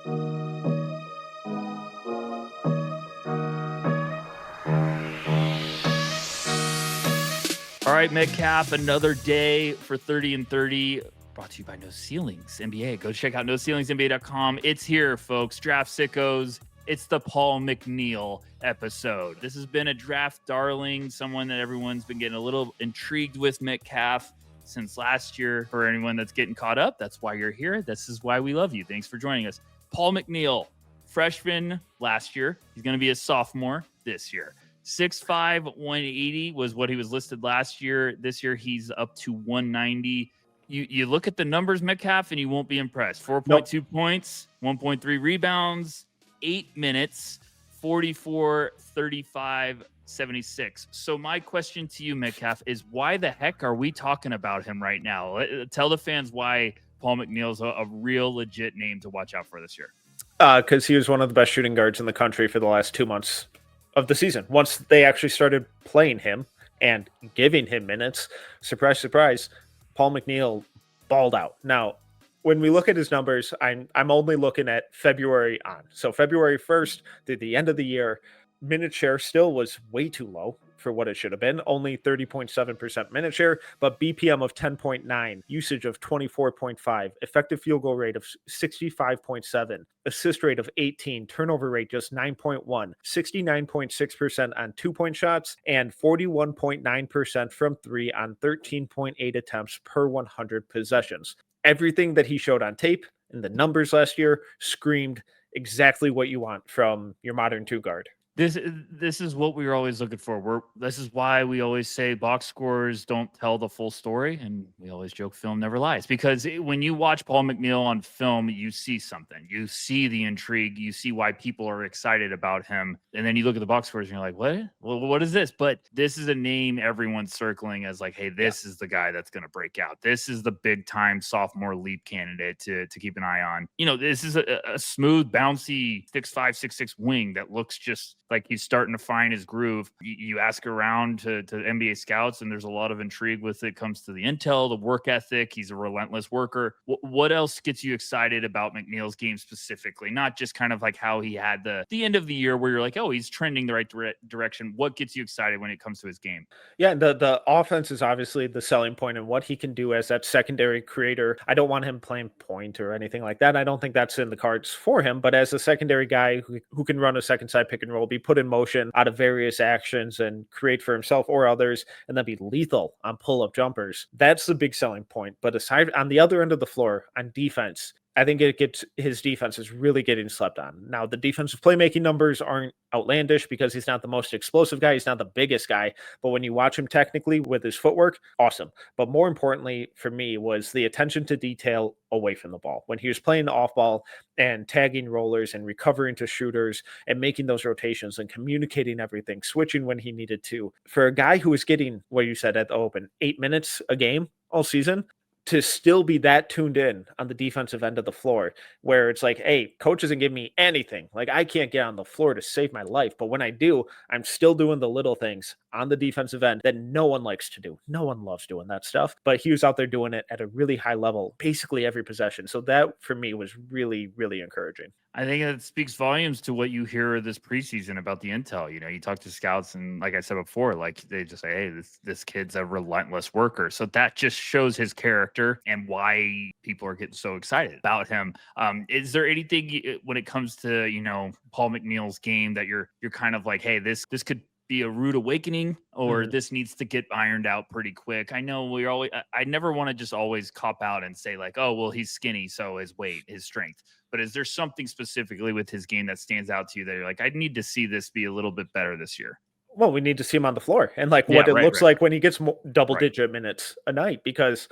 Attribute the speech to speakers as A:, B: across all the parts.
A: All right, Metcalf, another day for 30 and 30, brought to you by No Ceilings NBA. Go check out NoCeilingsNBA.com. It's here, folks. Draft sickos. It's the Paul McNeil episode. This has been a draft darling, someone that everyone's been getting a little intrigued with, Metcalf, since last year. For anyone that's getting caught up, that's why you're here. This is why we love you. Thanks for joining us. Paul McNeil, freshman last year. He's going to be a sophomore this year. 6'5", 180 was what he was listed last year. This year, he's up to 190. You look at the numbers, Metcalf, and you won't be impressed. 4.2 points, 1.3 rebounds, 8 minutes, 44, 35, 76. So my question to you, Metcalf, is why the heck are we talking about him right now? Tell the fans why Paul McNeil's a real legit name to watch out for this year.
B: Because he was one of the best shooting guards in the country for the last 2 months of the season. Once they actually started playing him and giving him minutes, surprise, surprise, Paul McNeil balled out. Now, when we look at his numbers, I'm only looking at February on. So February 1st through the end of the year, minute share still was way too low for what it should have been. Only 30.7% minute share, but BPM of 10.9, usage of 24.5, effective field goal rate of 65.7, assist rate of 18, turnover rate just 9.1, 69.6% on 2-point shots, and 41.9% from 3 on 13.8 attempts per 100 possessions. Everything that he showed on tape and the numbers last year screamed exactly what you want from your modern two guard.
A: This is what we were always looking for. This is why we always say box scores don't tell the full story, and we always joke film never lies. Because when you watch Paul McNeil on film, you see something. You see the intrigue. You see why people are excited about him. And then you look at the box scores and you're like, what? Well, what is this? But this is a name everyone's circling as like, hey, this is the guy that's going to break out. This is the big time sophomore leap candidate to keep an eye on. You know, this is a smooth, bouncy 6'5", 6'6" wing that looks just like he's starting to find his groove. You ask around to NBA scouts, and there's a lot of intrigue with it. Comes to the intel, the work ethic. He's a relentless worker. What else gets you excited about McNeil's game specifically? Not just kind of like how he had the end of the year where you're like, oh, he's trending the right direction. What gets you excited when it comes to his game?
B: Yeah, the offense is obviously the selling point and what he can do as that secondary creator. I don't want him playing point or anything like that. I don't think that's in the cards for him. But as a secondary guy who can run a second side pick and roll, be put in motion out of various actions and create for himself or others, and then be lethal on pull-up jumpers. That's the big selling point. But aside on the other end of the floor, on defense, I think his defense is really getting slept on. Now, the defensive playmaking numbers aren't outlandish because he's not the most explosive guy. He's not the biggest guy. But when you watch him technically with his footwork, awesome. But more importantly for me was the attention to detail away from the ball. When he was playing the off ball and tagging rollers and recovering to shooters and making those rotations and communicating everything, switching when he needed to. For a guy who was getting, what you said at the open, 8 minutes a game all season, to still be that tuned in on the defensive end of the floor, where it's like, hey, coach doesn't give me anything. Like, I can't get on the floor to save my life. But when I do, I'm still doing the little things on the defensive end that no one likes to do. No one loves doing that stuff. But he was out there doing it at a really high level, basically every possession. So that, for me, was really, really encouraging.
A: I think it speaks volumes to what you hear this preseason about the intel. You know, you talk to scouts, and like I said before, like they just say, hey, this kid's a relentless worker. So that just shows his character and why people are getting so excited about him. Is there anything when it comes to, you know, Paul McNeil's game that you're kind of like, hey, this could be a rude awakening, or this needs to get ironed out pretty quick? I know I never want to just always cop out and say like, oh, well, he's skinny, so his weight, his strength. But is there something specifically with his game that stands out to you that you're like, I need to see this be a little bit better this year?
B: Well, we need to see him on the floor and like what it looks like when he gets double-digit minutes a night, because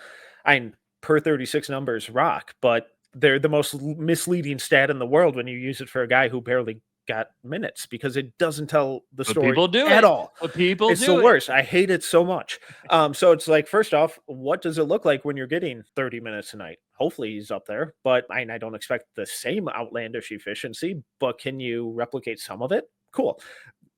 B: per 36 numbers rock, but they're the most misleading stat in the world when you use it for a guy who barely got minutes, because it doesn't tell the story at all. It's the worst. I hate it so much. So it's like, first off, what does it look like when you're getting 30 minutes a night? Hopefully he's up there, but I don't expect the same outlandish efficiency, but can you replicate some of it? Cool.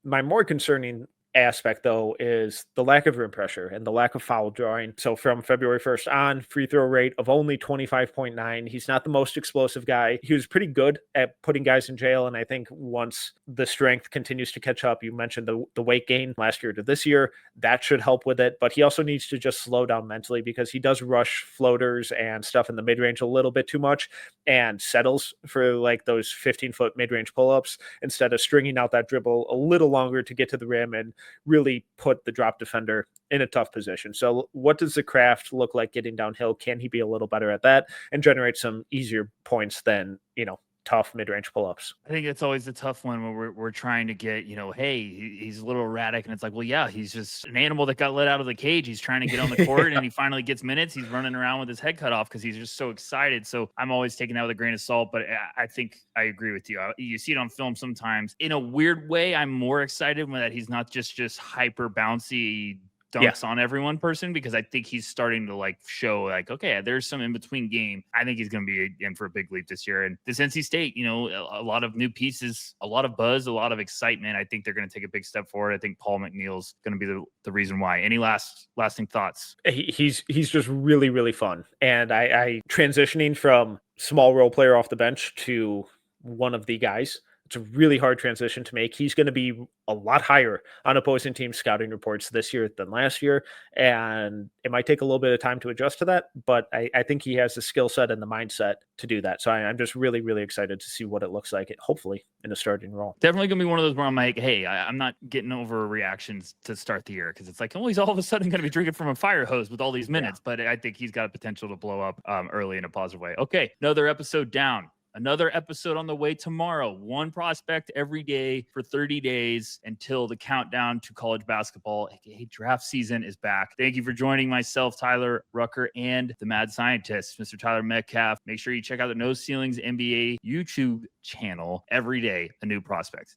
B: My more concerning aspect, though, is the lack of rim pressure and the lack of foul drawing. So from February 1st on, free throw rate of only 25.9. He's not the most explosive guy. He was pretty good at putting guys in jail. And I think once the strength continues to catch up, you mentioned the weight gain last year to this year, that should help with it. But he also needs to just slow down mentally because he does rush floaters and stuff in the mid range a little bit too much and settles for like those 15-foot mid range pull ups instead of stringing out that dribble a little longer to get to the rim and really put the drop defender in a tough position. So what does the craft look like getting downhill? Can he be a little better at that and generate some easier points than, tough mid-range pull-ups?
A: I think it's always a tough one when we're trying to get, hey, he's a little erratic. And it's like, well, yeah, he's just an animal that got let out of the cage. He's trying to get on the court and he finally gets minutes. He's running around with his head cut off because he's just so excited. So I'm always taking that with a grain of salt. But I think I agree with you. You see it on film sometimes. In a weird way, I'm more excited when that he's not just hyper bouncy dunks on everyone person, because I think he's starting to like show like, okay, there's some in between game. I think he's going to be in for a big leap this year. And this NC State, a lot of new pieces, a lot of buzz, a lot of excitement. I think they're going to take a big step forward. I think Paul McNeil's going to be the reason why. Any lasting thoughts?
B: He's just really, really fun. And I transitioning from small role player off the bench to one of the guys, it's a really hard transition to make. He's going to be a lot higher on opposing team scouting reports this year than last year. And it might take a little bit of time to adjust to that, but I think he has the skill set and the mindset to do that. So I'm just really, really excited to see what it looks like, hopefully in a starting role.
A: Definitely going to be one of those where I'm like, hey, I'm not getting over reactions to start the year, because it's like, oh, he's all of a sudden going to be drinking from a fire hose with all these minutes. But I think he's got a potential to blow up early in a positive way. Okay, another episode down. Another episode on the way tomorrow. One prospect every day for 30 days until the countdown to college basketball, aka draft season, is back. Thank you for joining myself, Tyler Rucker, and the mad scientist, Mr. Tyler Metcalf. Make sure you check out the No Ceilings NBA YouTube channel. Every day, a new prospect.